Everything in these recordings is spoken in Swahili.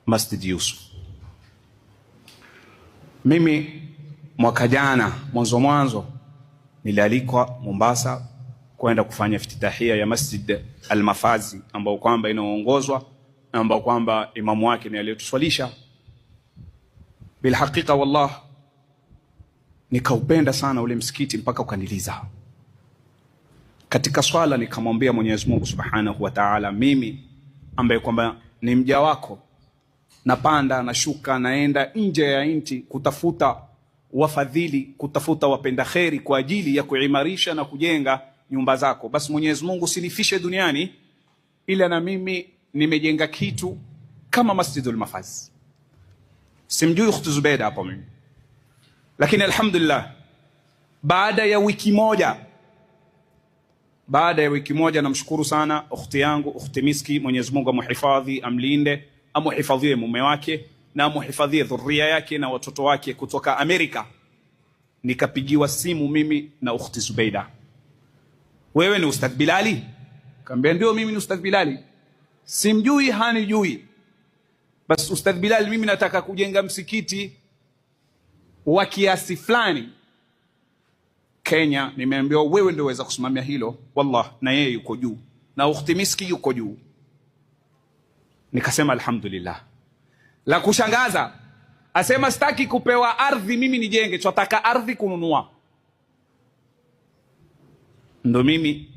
Masjid Yusuf. Mimi mwaka jana mwanzo nilialikwa Mombasa kwenda kufanya iftitahia ya Masjid Al-Mafazi ambao kwamba inaongozwa na ambao kwamba imamu wake ni aliyetuswalisha. Bil hakika wallah nikaupenda sana ule msikiti mpaka ukaniliza. Katika swala nikamwambia Mwenyezi Mungu Subhanahu wa Ta'ala, mimi ambaye kwamba ni mja wako, napanda nashuka naenda nje ya nchi kutafuta wafadhili, kutafuta wapenda kheri kwa ajili ya kuimarisha na kujenga nyumba zako. Basi Mwenyezi Mungu usinifishe duniani ila na mimi nimejenga kitu kama Masjidul Mafazi. Simjui Ukhti Zubeida hapo mimi, lakini alhamdulillah baada ya wiki moja namshukuru sana ukhti yangu Ukhti Miski, Mwenyezi Mungu amuhifadhi, amlinde, amuhifadhie mume wake na amuhifadhie dhuria yake na watoto wake kutoka Amerika. Nikapigiwa simu mimi na Ukhti Zubeida, wewe ni Ustadh Bilali? Kaambia ndio, mimi ni Ustadh Bilali. Simjui, hanijui. Basi Ustadh Bilali, mimi nataka kujenga msikiti wa kiasi fulani Kenya. Nimeambiwa wewe ndio waweza kusimamia hilo. Wallah, na yeye yuko juu na Ukhti Miski yuko juu. Nikasema alhamdulillah. La kushangaza asema sitaki kupewa ardhi mimi nijenge, tunataka ardhi kununua. Ndo mimi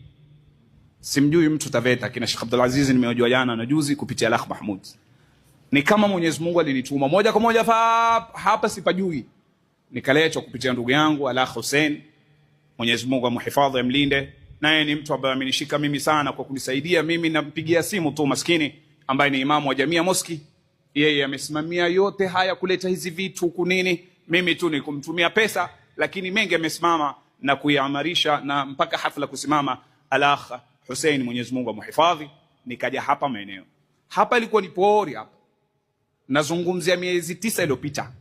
simjui mtu Taveta kina Sheikh Abdul Aziz, nimejua jana na juzi kupitia Al-Akh Mahmud. Ni kama Mwenyezi Mungu alinituma moja kwa moja hapa sipajui. Nikaletwa kupitia ndugu yangu Al-Akh Hussein, Mwenyezi Mungu amhifadhi amlinde, naye ni mtu ambaye amenishika mimi sana kwa kunisaidia. Mimi nampigia simu tu maskini ambaye ni imamu wa jamii ya Moski, yeye amesimamia yote haya, kuleta hizi vitu kunini, mimi tu ni kumtumia pesa, lakini mengi amesimama na kuiamarisha na mpaka hafla kusimama Al-Akh Hussein, Mwenyezi Mungu amhifadhi. Nikaja hapa maeneo hapa, ilikuwa ni pori hapa, nazungumzia miezi 9 iliyopita.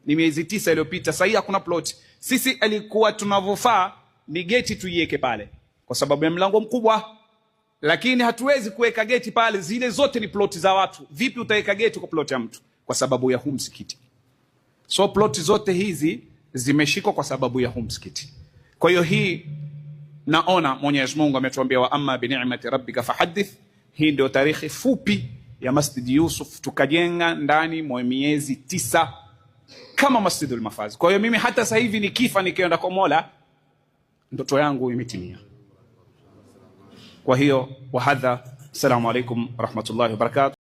Ni miezi 9 iliyopita. Sasa hakuna plot. Sisi alikuwa tunavofaa ni geti tuiweke pale kwa sababu ya mlango mkubwa, lakini hatuwezi kuweka geti pale, zile zote ni plot za watu. Vipi utaweka geti kwa plot ya mtu? Kwa sababu ya huu msikiti. So plot zote hizi zimeshikwa kwa sababu ya huu msikiti. Kwa hiyo hii naona Mwenyezi Mungu ametuambia wa amma bi ni'mati rabbika fahaddith. Hii ndio tarehe fupi ya Masjid Yusuf, tukajenga ndani mwa miezi 9 kama Masjidul Mafazi. Kwa hiyo mimi hata sasa hivi nikifa nikienda kwa Mola, ndoto yangu imetimia. Kwa hiyo wahadha, assalamu alaikum warahmatullahi wabarakatuh.